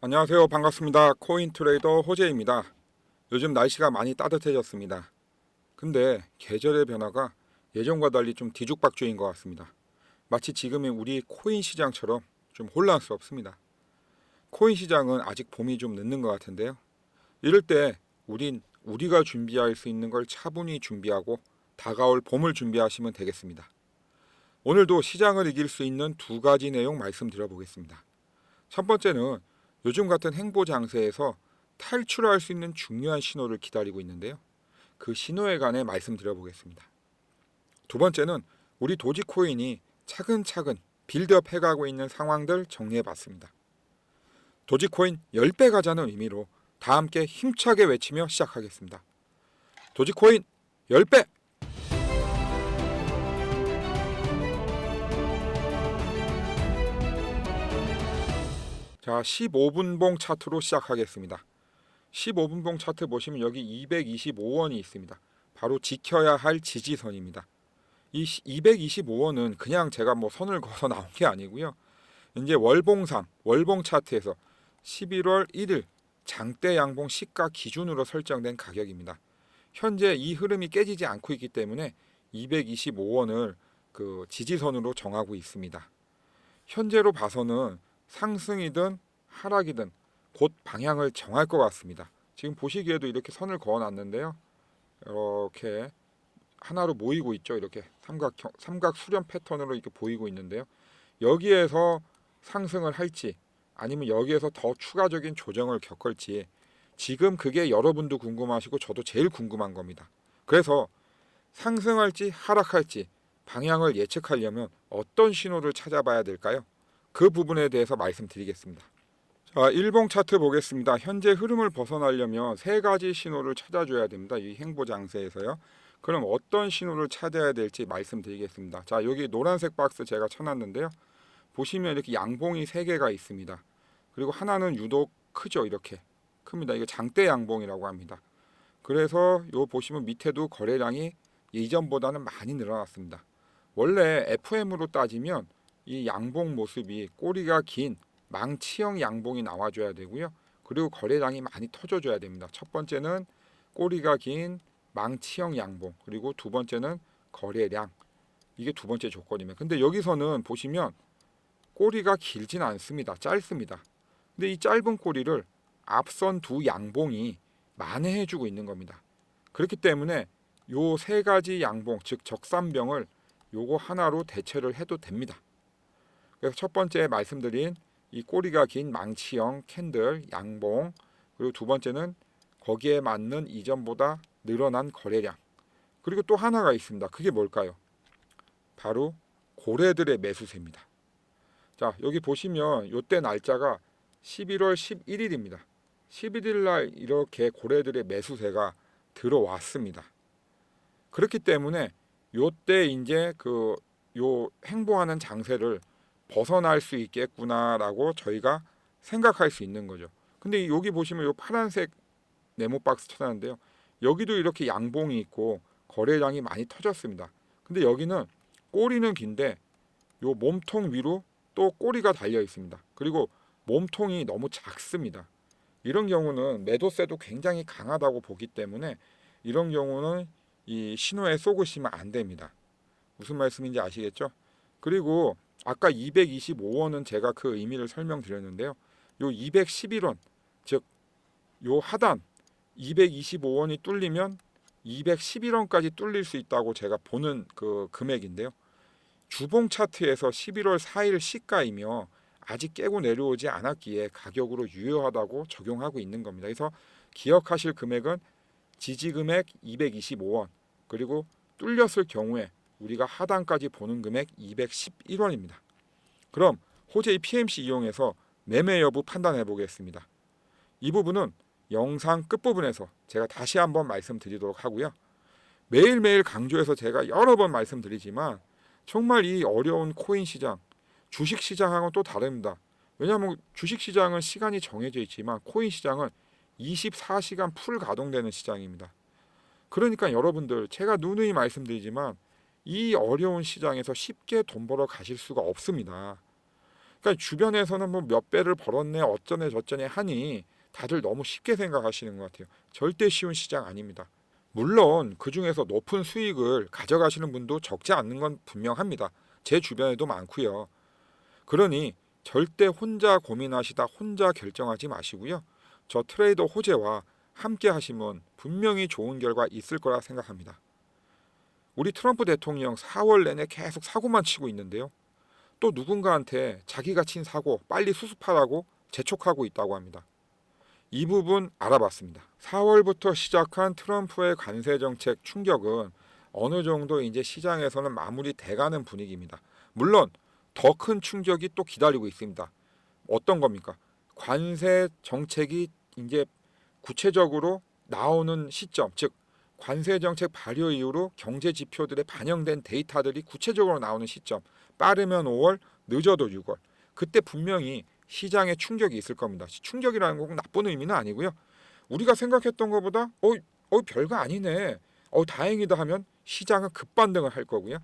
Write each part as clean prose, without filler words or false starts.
안녕하세요. 반갑습니다. 코인 트레이더 호재입니다. 요즘 날씨가 많이 따뜻해졌습니다. 근데 계절의 변화가 예전과 달리 좀 뒤죽박죽인 것 같습니다. 마치 지금의 우리 코인 시장처럼 좀 혼란스럽습니다. 코인 시장은 아직 봄이 좀 늦는 것 같은데요. 이럴 때 우리가 준비할 수 있는 걸 차분히 준비하고 다가올 봄을 준비하시면 되겠습니다. 오늘도 시장을 이길 수 있는 두 가지 내용 말씀드려 보겠습니다. 첫 번째는 요즘 같은 행보 장세에서 탈출할 수 있는 중요한 신호를 기다리고 있는데요. 그 신호에 관해 말씀드려 보겠습니다. 두 번째는 우리 도지코인이 차근차근 빌드업 해가고 있는 상황들 정리해 봤습니다. 도지코인 10배 가자는 의미로 다 함께 힘차게 외치며 시작하겠습니다. 도지코인 10배! 자, 15분봉 차트로 시작하겠습니다. 15분봉 차트 보시면 여기 225원이 있습니다. 바로 지켜야 할 지지선입니다. 이 225원은 그냥 제가 뭐 선을 그어서 나온 게 아니고요. 이제 월봉 차트에서 11월 1일 장대 양봉 시가 기준으로 설정된 가격입니다. 현재 이 흐름이 깨지지 않고 있기 때문에 225원을 그 지지선으로 정하고 있습니다. 현재로 봐서는 상승이든 하락이든 곧 방향을 정할 것 같습니다. 지금 보시기에도 이렇게 선을 그어놨는데요. 이렇게 하나로 모이고 있죠. 이렇게 삼각 수렴 패턴으로 이렇게 보이고 있는데요. 여기에서 상승을 할지 아니면 여기에서 더 추가적인 조정을 겪을지 지금 그게 여러분도 궁금하시고 저도 제일 궁금한 겁니다. 그래서 상승할지 하락할지 방향을 예측하려면 어떤 신호를 찾아봐야 될까요? 그 부분에 대해서 말씀드리겠습니다. 자, 일봉 차트 보겠습니다. 현재 흐름을 벗어나려면 세 가지 신호를 찾아줘야 됩니다. 이 행보 장세에서요. 그럼 어떤 신호를 찾아야 될지 말씀드리겠습니다. 자, 여기 노란색 박스 제가 쳐놨는데요. 보시면 이렇게 양봉이 세 개가 있습니다. 그리고 하나는 유독 크죠. 이렇게 큽니다. 이거 장대 양봉이라고 합니다. 그래서 요 보시면 밑에도 거래량이 이전보다는 많이 늘어났습니다. 원래 FM으로 따지면 이 양봉 모습이 꼬리가 긴 망치형 양봉이 나와줘야 되고요. 그리고 거래량이 많이 터져줘야 됩니다. 첫 번째는 꼬리가 긴 망치형 양봉, 그리고 두 번째는 거래량. 이게 두 번째 조건이면. 근데 여기서는 보시면 꼬리가 길진 않습니다. 짧습니다. 근데 이 짧은 꼬리를 앞선 두 양봉이 만회해주고 있는 겁니다. 그렇기 때문에 요 세 가지 양봉, 즉 적산병을 요거 하나로 대체를 해도 됩니다. 그래서 첫 번째 말씀드린 이 꼬리가 긴 망치형 캔들 양봉, 그리고 두 번째는 거기에 맞는 이전보다 늘어난 거래량, 그리고 또 하나가 있습니다. 그게 뭘까요? 바로 고래들의 매수세입니다. 자, 여기 보시면 요때 날짜가 11월 11일입니다. 11일 날 이렇게 고래들의 매수세가 들어왔습니다. 그렇기 때문에 요때 이제 요 행보하는 장세를 벗어날 수 있겠구나라고 저희가 생각할 수 있는 거죠. 근데 여기 보시면 요 파란색 네모 박스 찾았는데요. 여기도 이렇게 양봉이 있고 거래량이 많이 터졌습니다. 근데 여기는 꼬리는 긴데 요 몸통 위로 또 꼬리가 달려 있습니다. 그리고 몸통이 너무 작습니다. 이런 경우는 매도세도 굉장히 강하다고 보기 때문에 이런 경우는 이 신호에 속으시면 안 됩니다. 무슨 말씀인지 아시겠죠? 그리고 아까 225원은 제가 그 의미를 설명드렸는데요. 요 211원, 즉 요 하단 225원이 뚫리면 211원까지 뚫릴 수 있다고 제가 보는 그 금액인데요. 주봉 차트에서 11월 4일 시가이며 아직 깨고 내려오지 않았기에 가격으로 유효하다고 적용하고 있는 겁니다. 그래서 기억하실 금액은 지지 금액 225원, 그리고 뚫렸을 경우에 우리가 하단까지 보는 금액 211원입니다. 그럼 호재의 PMC 이용해서 매매 여부 판단해 보겠습니다. 이 부분은 영상 끝부분에서 제가 다시 한번 말씀드리도록 하고요. 매일매일 강조해서 제가 여러 번 말씀드리지만 정말 이 어려운 코인 시장, 주식 시장하고는 또 다릅니다. 왜냐하면 주식 시장은 시간이 정해져 있지만 코인 시장은 24시간 풀 가동되는 시장입니다. 그러니까 여러분들, 제가 누누이 말씀드리지만 이 어려운 시장에서 쉽게 돈 벌어 가실 수가 없습니다. 그러니까 주변에서는 뭐 몇 배를 벌었네 어쩌네 저쩌네 하니 다들 너무 쉽게 생각하시는 것 같아요. 절대 쉬운 시장 아닙니다. 물론 그 중에서 높은 수익을 가져가시는 분도 적지 않는 건 분명합니다. 제 주변에도 많고요. 그러니 절대 혼자 고민하시다 혼자 결정하지 마시고요. 저 트레이더 호재와 함께 하시면 분명히 좋은 결과 있을 거라 생각합니다. 우리 트럼프 대통령 4월 내내 계속 사고만 치고 있는데요. 또 누군가한테 자기가 친 사고 빨리 수습하라고 재촉하고 있다고 합니다. 이 부분 알아봤습니다. 4월부터 시작한 트럼프의 관세 정책 충격은 어느 정도 이제 시장에서는 마무리돼가는 분위기입니다. 물론 더 큰 충격이 또 기다리고 있습니다. 어떤 겁니까? 관세 정책이 이제 구체적으로 나오는 시점, 즉 관세 정책 발효 이후로 경제 지표들에 반영된 데이터들이 구체적으로 나오는 시점, 빠르면 5월, 늦어도 6월. 그때 분명히 시장에 충격이 있을 겁니다. 충격이라는 건 나쁜 의미는 아니고요. 우리가 생각했던 것보다 별거 아니네. 다행이다 하면 시장은 급반등을 할 거고요.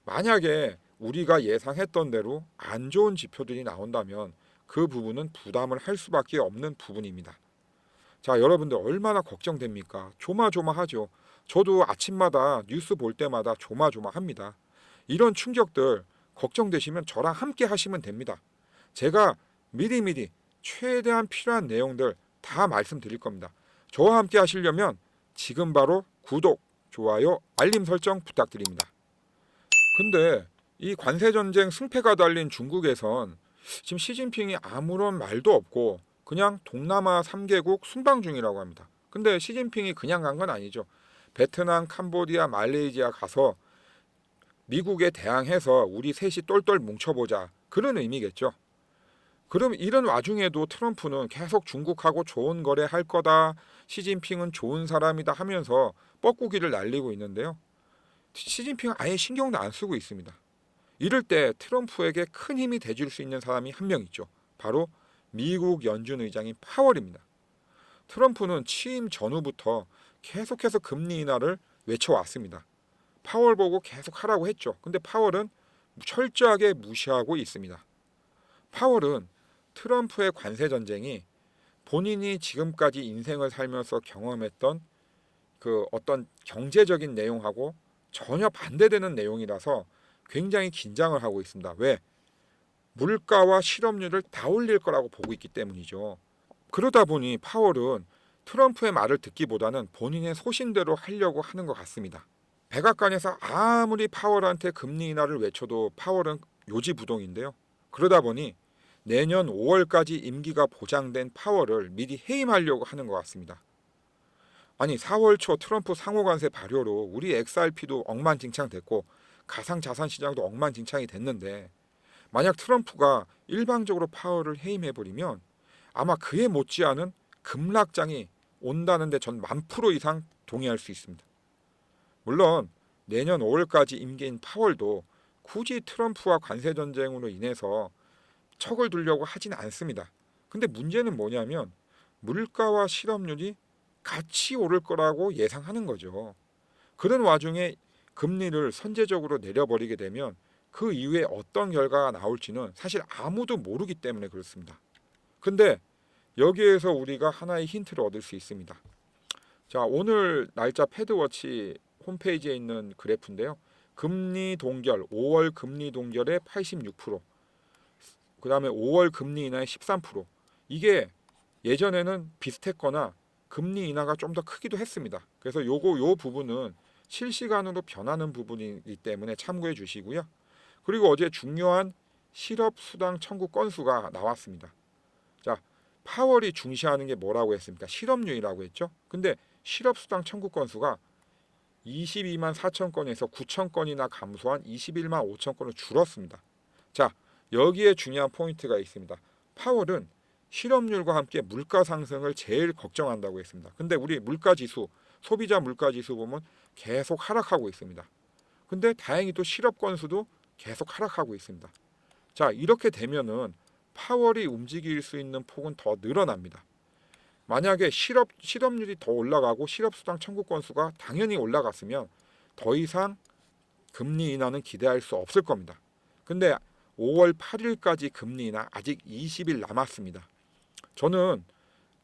만약에 우리가 예상했던 대로 안 좋은 지표들이 나온다면 그 부분은 부담을 할 수밖에 없는 부분입니다. 자, 여러분들 얼마나 걱정됩니까? 조마조마하죠. 저도 아침마다 뉴스 볼 때마다 조마조마합니다. 이런 충격들 걱정되시면 저랑 함께 하시면 됩니다. 제가 미리미리 최대한 필요한 내용들 다 말씀드릴 겁니다. 저와 함께 하시려면 지금 바로 구독, 좋아요, 알림 설정 부탁드립니다. 근데 이 관세전쟁 승패가 달린 중국에선 지금 시진핑이 아무런 말도 없고 그냥 동남아 3개국 순방 중이라고 합니다. 근데 시진핑이 그냥 간 건 아니죠. 베트남, 캄보디아, 말레이시아 가서 미국에 대항해서 우리 셋이 똘똘 뭉쳐보자. 그런 의미겠죠. 그럼 이런 와중에도 트럼프는 계속 중국하고 좋은 거래 할 거다. 시진핑은 좋은 사람이다 하면서 뻐꾸기를 날리고 있는데요. 시진핑은 아예 신경도 안 쓰고 있습니다. 이럴 때 트럼프에게 큰 힘이 돼줄 수 있는 사람이 한 명 있죠. 바로 미국 연준 의장인 파월입니다. 트럼프는 취임 전후부터 계속해서 금리 인하를 외쳐왔습니다. 파월 보고 계속 하라고 했죠. 근데 파월은 철저하게 무시하고 있습니다. 파월은 트럼프의 관세 전쟁이 본인이 지금까지 인생을 살면서 경험했던 그 어떤 경제적인 내용하고 전혀 반대되는 내용이라서 굉장히 긴장을 하고 있습니다. 왜? 물가와 실업률을 다 올릴 거라고 보고 있기 때문이죠. 그러다 보니 파월은 트럼프의 말을 듣기보다는 본인의 소신대로 하려고 하는 것 같습니다. 백악관에서 아무리 파월한테 금리 인하를 외쳐도 파월은 요지부동인데요. 그러다 보니 내년 5월까지 임기가 보장된 파월을 미리 해임하려고 하는 것 같습니다. 아니 4월 초 트럼프 상호관세 발효로 우리 XRP도 억만징창 됐고 가상자산시장도 억만징창이 됐는데 만약 트럼프가 일방적으로 파월을 해임해버리면 아마 그에 못지않은 급락장이 온다는데 전 1000% 이상 동의할 수 있습니다. 물론 내년 5월까지 임기인 파월도 굳이 트럼프와 관세전쟁으로 인해서 척을 두려고 하진 않습니다. 근데 문제는 뭐냐면 물가와 실업률이 같이 오를 거라고 예상하는 거죠. 그런 와중에 금리를 선제적으로 내려버리게 되면 그 이후에 어떤 결과가 나올지는 사실 아무도 모르기 때문에 그렇습니다. 근데 여기에서 우리가 하나의 힌트를 얻을 수 있습니다. 자, 오늘 날짜 패드워치 홈페이지에 있는 그래프인데요. 금리 동결, 5월 금리 동결의 86%, 그 다음에 5월 금리 인하의 13%. 이게 예전에는 비슷했거나 금리 인하가 좀 더 크기도 했습니다. 그래서 요 부분은 실시간으로 변하는 부분이기 때문에 참고해 주시고요. 그리고 어제 중요한 실업수당 청구 건수가 나왔습니다. 자, 파월이 중시하는 게 뭐라고 했습니까? 실업률이라고 했죠. 근데 실업수당 청구 건수가 22만 4천 건에서 9천 건이나 감소한 21만 5천 건으로 줄었습니다. 자, 여기에 중요한 포인트가 있습니다. 파월은 실업률과 함께 물가 상승을 제일 걱정한다고 했습니다. 근데 우리 물가지수, 소비자 물가지수 보면 계속 하락하고 있습니다. 근데 다행히도 실업 건수도 계속 하락하고 있습니다. 자, 이렇게 되면은 파월이 움직일 수 있는 폭은 더 늘어납니다. 만약에 실업률이 더 올라가고 실업수당 청구 건수가 당연히 올라갔으면 더 이상 금리 인하는 기대할 수 없을 겁니다. 근데 5월 8일까지 금리 인하 아직 20일 남았습니다. 저는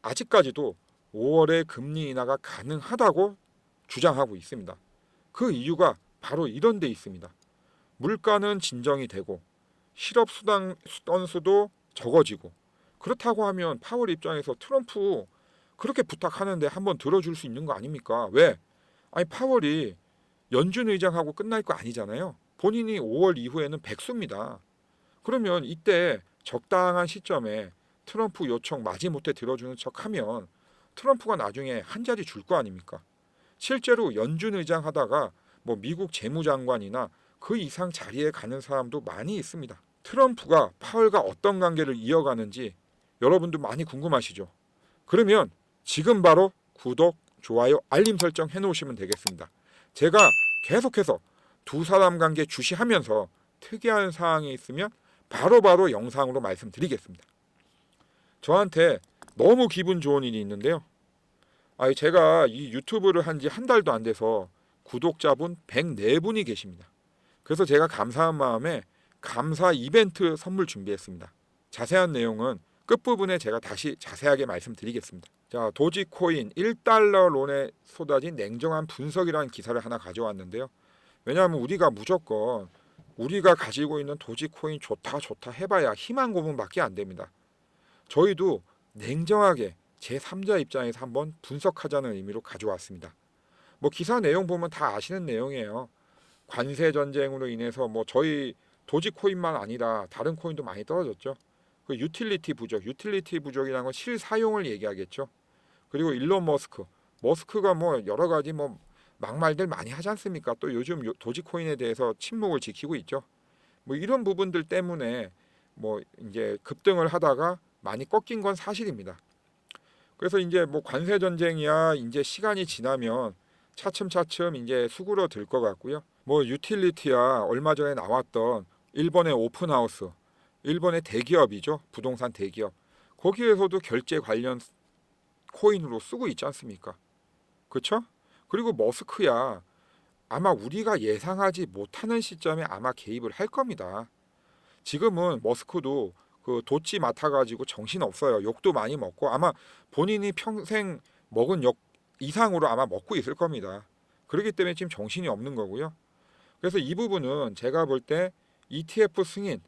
아직까지도 5월에 금리 인하가 가능하다고 주장하고 있습니다. 그 이유가 바로 이런 데 있습니다. 물가는 진정이 되고 실업 수당 건수도 적어지고, 그렇다고 하면 파월 입장에서 트럼프 그렇게 부탁하는데 한번 들어줄 수 있는 거 아닙니까? 왜? 아니 파월이 연준 의장하고 끝날 거 아니잖아요. 본인이 5월 이후에는 백수입니다. 그러면 이때 적당한 시점에 트럼프 요청 마지못해 들어주는 척하면 트럼프가 나중에 한 자리 줄 거 아닙니까? 실제로 연준 의장 하다가 뭐 미국 재무장관이나 그 이상 자리에 가는 사람도 많이 있습니다. 트럼프가 파월과 어떤 관계를 이어가는지 여러분도 많이 궁금하시죠? 그러면 지금 바로 구독, 좋아요, 알림 설정 해놓으시면 되겠습니다. 제가 계속해서 두 사람 관계 주시하면서 특이한 사항이 있으면 바로바로 영상으로 말씀드리겠습니다. 저한테 너무 기분 좋은 일이 있는데요. 제가 이 유튜브를 한 지 한 달도 안 돼서 구독자분 104분이 계십니다. 그래서 제가 감사한 마음에 감사 이벤트 선물 준비했습니다. 자세한 내용은 끝부분에 제가 다시 자세하게 말씀드리겠습니다. 자, 도지코인 1달러 론에 쏟아진 냉정한 분석이라는 기사를 하나 가져왔는데요. 왜냐하면 우리가 무조건 우리가 가지고 있는 도지코인 좋다 해봐야 희망 고문밖에 안 됩니다. 저희도 냉정하게 제3자 입장에서 한번 분석하자는 의미로 가져왔습니다. 뭐 기사 내용 보면 다 아시는 내용이에요. 관세 전쟁으로 인해서 뭐 저희 도지코인만 아니라 다른 코인도 많이 떨어졌죠. 그 유틸리티 부족이라는 건 실사용을 얘기하겠죠. 그리고 일론 머스크가 뭐 여러 가지 뭐 막말들 많이 하지 않습니까? 또 요즘 도지코인에 대해서 침묵을 지키고 있죠. 뭐 이런 부분들 때문에 뭐 이제 급등을 하다가 많이 꺾인 건 사실입니다. 그래서 이제 뭐 관세 전쟁이야 이제 시간이 지나면 차츰 이제 수그러들 것 같고요. 뭐 유틸리티야 얼마 전에 나왔던 일본의 오픈하우스, 일본의 대기업이죠. 부동산 대기업. 거기에서도 결제 관련 코인으로 쓰고 있지 않습니까? 그렇죠? 그리고 머스크야 아마 우리가 예상하지 못하는 시점에 아마 개입을 할 겁니다. 지금은 머스크도 그 도치 맡아가지고 정신 없어요. 욕도 많이 먹고 아마 본인이 평생 먹은 욕 이상으로 아마 먹고 있을 겁니다. 그렇기 때문에 지금 정신이 없는 거고요. 그래서 이 부분은 제가 볼 때 ETF 승인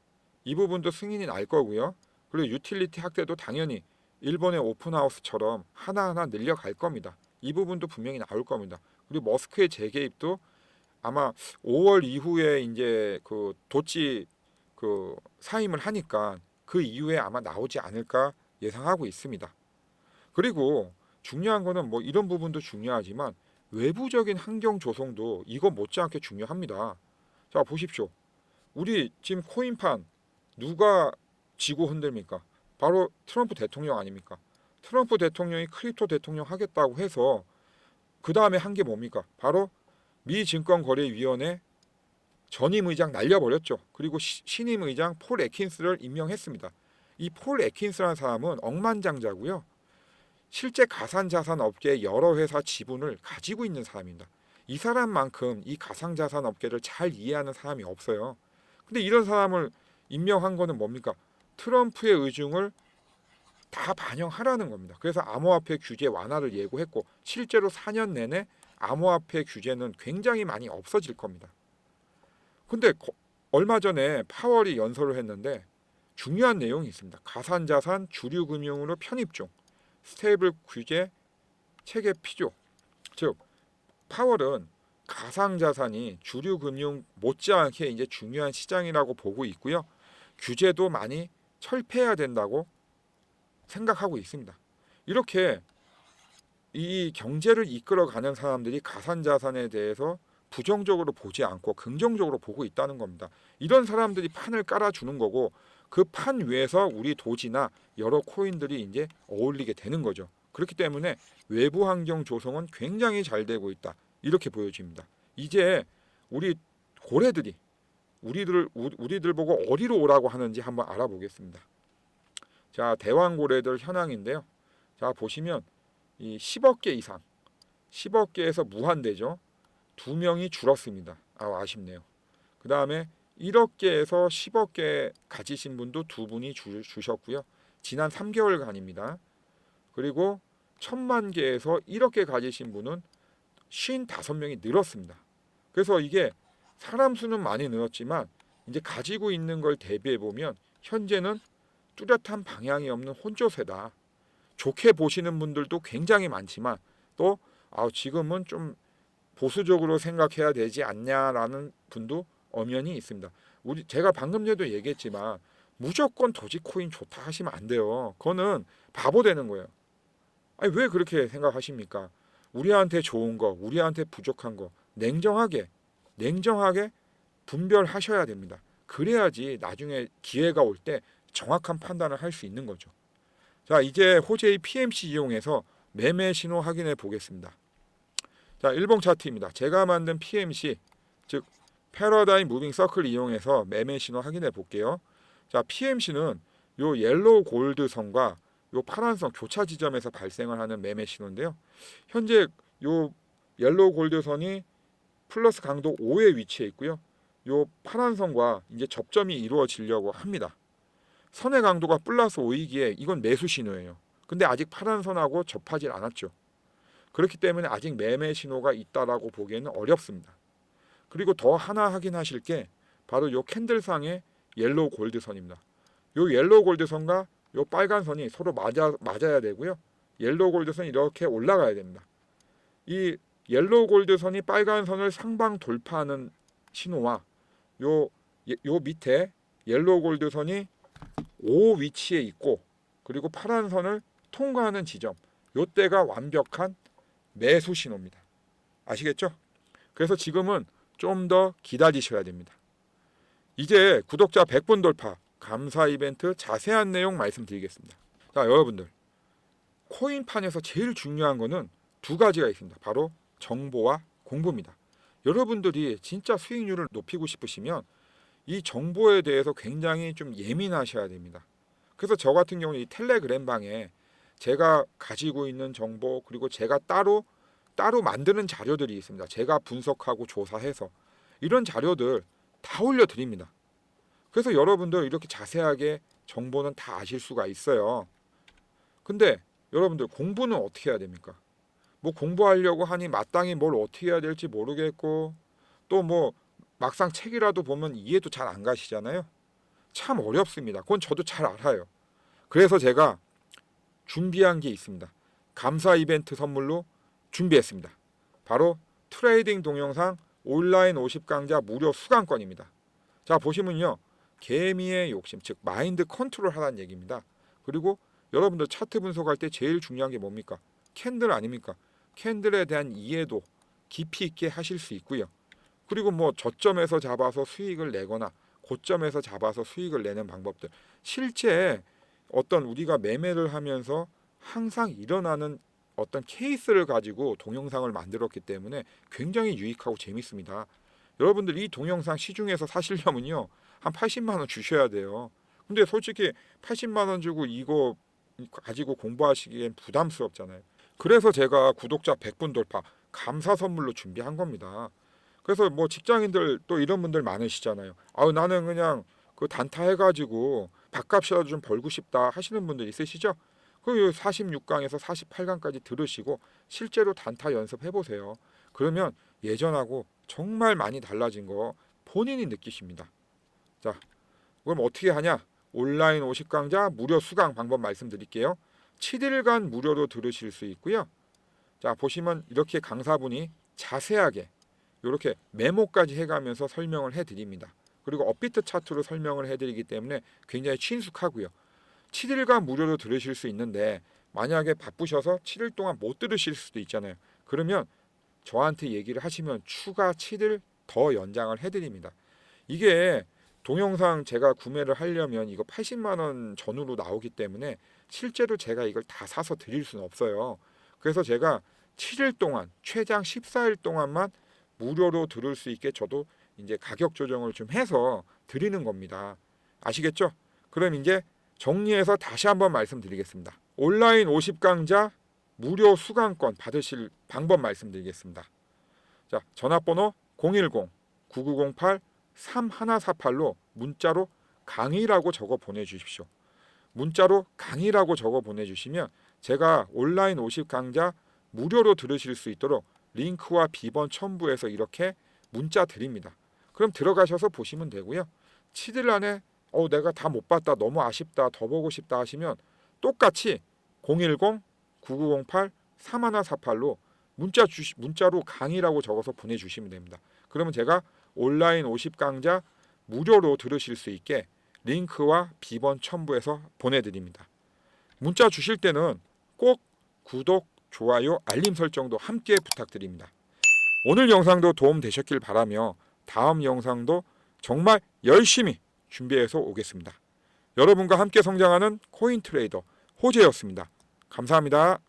이 부분도 승인이 날 거고요. 그리고 유틸리티 확대도 당연히 일본의 오픈하우스처럼 하나하나 늘려갈 겁니다. 이 부분도 분명히 나올 겁니다. 그리고 머스크의 재개입도 아마 5월 이후에 이제 그 도치 그 사임을 하니까 그 이후에 아마 나오지 않을까 예상하고 있습니다. 그리고 중요한 거는 뭐 이런 부분도 중요하지만 외부적인 환경 조성도 이거 못지않게 중요합니다. 자, 보십시오. 우리 지금 코인판 누가 지고 흔듭니까? 바로 트럼프 대통령 아닙니까? 트럼프 대통령이 크립토 대통령 하겠다고 해서 그 다음에 한 게 뭡니까? 바로 미 증권거래위원회 전임 의장 날려버렸죠. 그리고 신임 의장 폴 애킨스를 임명했습니다. 이 폴 애킨스라는 사람은 억만장자고요. 실제 가상자산 업계의 여러 회사 지분을 가지고 있는 사람입니다. 이 사람만큼 이 가상자산 업계를 잘 이해하는 사람이 없어요. 근데 이런 사람을 임명한 거는 뭡니까? 트럼프의 의중을 다 반영하라는 겁니다. 그래서 암호화폐 규제 완화를 예고했고 실제로 4년 내내 암호화폐 규제는 굉장히 많이 없어질 겁니다. 근데 얼마 전에 파월이 연설을 했는데 중요한 내용이 있습니다. 가상자산 주류 금융으로 편입 중 스테이블 규제 체계 필요. 즉 파월은 가상자산이 주류 금융 못지않게 이제 중요한 시장이라고 보고 있고요. 규제도 많이 철폐해야 된다고 생각하고 있습니다. 이렇게 이 경제를 이끌어가는 사람들이 가상자산에 대해서 부정적으로 보지 않고 긍정적으로 보고 있다는 겁니다. 이런 사람들이 판을 깔아주는 거고 그 판 위에서 우리 도지나 여러 코인들이 이제 어울리게 되는 거죠. 그렇기 때문에 외부 환경 조성은 굉장히 잘 되고 있다. 이렇게 보여집니다. 이제 우리 고래들이 우리들 보고 어디로 오라고 하는지 한번 알아보겠습니다. 자, 대왕고래들 현황인데요. 자, 보시면 이 10억 개 이상, 10억 개에서 무한대죠. 2명이 줄었습니다. 아쉽네요. 그 다음에 1억 개에서 10억 개 가지신 분도 두 분이 주셨고요. 지난 3개월간입니다. 그리고 1000만 개에서 1억 개 가지신 분은 55명이 늘었습니다. 그래서 이게 사람 수는 많이 늘었지만 이제 가지고 있는 걸 대비해 보면 현재는 뚜렷한 방향이 없는 혼조세다. 좋게 보시는 분들도 굉장히 많지만 또 지금은 좀 보수적으로 생각해야 되지 않냐라는 분도 엄연히 있습니다. 제가 방금 전에도 얘기했지만 무조건 도지코인 좋다 하시면 안 돼요. 그거는 바보 되는 거예요. 아니 왜 그렇게 생각하십니까? 우리한테 좋은 거, 우리한테 부족한 거 냉정하게 분별하셔야 됩니다. 그래야지 나중에 기회가 올 때 정확한 판단을 할 수 있는 거죠. 자, 이제 호재의 PMC 이용해서 매매 신호 확인해 보겠습니다. 자, 일봉 차트입니다. 제가 만든 PMC, 즉 패러다임 무빙 서클 이용해서 매매 신호 확인해 볼게요. 자, PMC는 요 옐로우 골드 선과 요 파란 선 교차 지점에서 발생을 하는 매매 신호인데요. 현재 요 옐로우 골드 선이 플러스 강도 5에 위치해 있고요. 요 파란 선과 이제 접점이 이루어지려고 합니다. 선의 강도가 플러스 5이기에 이건 매수 신호예요. 근데 아직 파란 선하고 접하지 않았죠. 그렇기 때문에 아직 매매 신호가 있다라고 보기에는 어렵습니다. 그리고 더 하나 확인하실 게 바로 요 캔들상의 옐로우 골드 선입니다. 요 옐로우 골드 선과 요 빨간 선이 서로 맞아야 되고요. 옐로우 골드 선이 이렇게 올라가야 됩니다. 이 옐로우 골드 선이 빨간 선을 상방 돌파하는 신호와 요 밑에 옐로우 골드 선이 5 위치에 있고 그리고 파란 선을 통과하는 지점 요때가 완벽한 매수 신호입니다. 아시겠죠? 그래서 지금은 좀 더 기다리셔야 됩니다. 이제 구독자 100분 돌파 감사 이벤트 자세한 내용 말씀드리겠습니다. 자, 여러분들 코인판에서 제일 중요한 거는 두 가지가 있습니다. 바로 정보와 공부입니다. 여러분들이 진짜 수익률을 높이고 싶으시면 이 정보에 대해서 굉장히 좀 예민하셔야 됩니다. 그래서 저 같은 경우는 이 텔레그램 방에 제가 가지고 있는 정보 그리고 제가 따로 만드는 자료들이 있습니다. 제가 분석하고 조사해서 이런 자료들 다 올려드립니다. 그래서 여러분들 이렇게 자세하게 정보는 다 아실 수가 있어요. 근데 여러분들 공부는 어떻게 해야 됩니까? 뭐 공부하려고 하니 마땅히 뭘 어떻게 해야 될지 모르겠고 또 뭐 막상 책이라도 보면 이해도 잘 안 가시잖아요. 참 어렵습니다. 그건 저도 잘 알아요. 그래서 제가 준비한 게 있습니다. 감사 이벤트 선물로 준비했습니다. 바로 트레이딩 동영상 온라인 50강좌 무료 수강권입니다. 자, 보시면요. 개미의 욕심, 즉 마인드 컨트롤 하라는 얘기입니다. 그리고 여러분들 차트 분석할 때 제일 중요한 게 뭡니까? 캔들 아닙니까? 캔들에 대한 이해도 깊이 있게 하실 수 있고요. 그리고 뭐 저점에서 잡아서 수익을 내거나 고점에서 잡아서 수익을 내는 방법들, 실제 어떤 우리가 매매를 하면서 항상 일어나는 어떤 케이스를 가지고 동영상을 만들었기 때문에 굉장히 유익하고 재밌습니다. 여러분들 이 동영상 시중에서 사시려면요 한 80만 원 주셔야 돼요. 근데 솔직히 80만 원 주고 이거 가지고 공부하시기엔 부담스럽잖아요. 그래서 제가 구독자 100분 돌파 감사 선물로 준비한 겁니다. 그래서 뭐 직장인들 또 이런 분들 많으시잖아요. 나는 그냥 그 단타 해가지고 밥값이라도 좀 벌고 싶다 하시는 분들 있으시죠? 그 46강에서 48강까지 들으시고 실제로 단타 연습해 보세요. 그러면 예전하고 정말 많이 달라진 거 본인이 느끼십니다. 자, 그럼 어떻게 하냐? 온라인 50강좌 무료 수강 방법 말씀드릴게요. 7일간 무료로 들으실 수 있고요. 자, 보시면 이렇게 강사분이 자세하게 이렇게 메모까지 해가면서 설명을 해드립니다. 그리고 업비트 차트로 설명을 해드리기 때문에 굉장히 친숙하고요. 7일간 무료로 들으실 수 있는데 만약에 바쁘셔서 7일 동안 못 들으실 수도 있잖아요. 그러면 저한테 얘기를 하시면 추가 7일 더 연장을 해드립니다. 이게 동영상 제가 구매를 하려면 이거 80만 원 전후로 나오기 때문에 실제로 제가 이걸 다 사서 드릴 수는 없어요. 그래서 제가 7일 동안 최장 14일 동안만 무료로 들을 수 있게 저도 이제 가격 조정을 좀 해서 드리는 겁니다. 아시겠죠? 그럼 이제 정리해서 다시 한번 말씀드리겠습니다. 온라인 50강좌 무료 수강권 받으실 방법 말씀드리겠습니다. 자, 전화번호 010-9908 3148로 문자로 강의라고 적어 보내주십시오. 문자로 강의라고 적어 보내주시면 제가 온라인 50 강좌 무료로 들으실 수 있도록 링크와 비번 첨부해서 이렇게 문자 드립니다. 그럼 들어가셔서 보시면 되고요. 7일 안에 내가 다 못 봤다, 너무 아쉽다, 더 보고 싶다 하시면 똑같이 010-9908-3148로 문자로 강의라고 적어서 보내주시면 됩니다. 그러면 제가 온라인 50 강좌 무료로 들으실 수 있게 링크와 비번 첨부해서 보내드립니다. 문자 주실 때는 꼭 구독, 좋아요, 알림 설정도 함께 부탁드립니다. 오늘 영상도 도움 되셨길 바라며 다음 영상도 정말 열심히 준비해서 오겠습니다. 여러분과 함께 성장하는 코인 트레이더 호재였습니다. 감사합니다.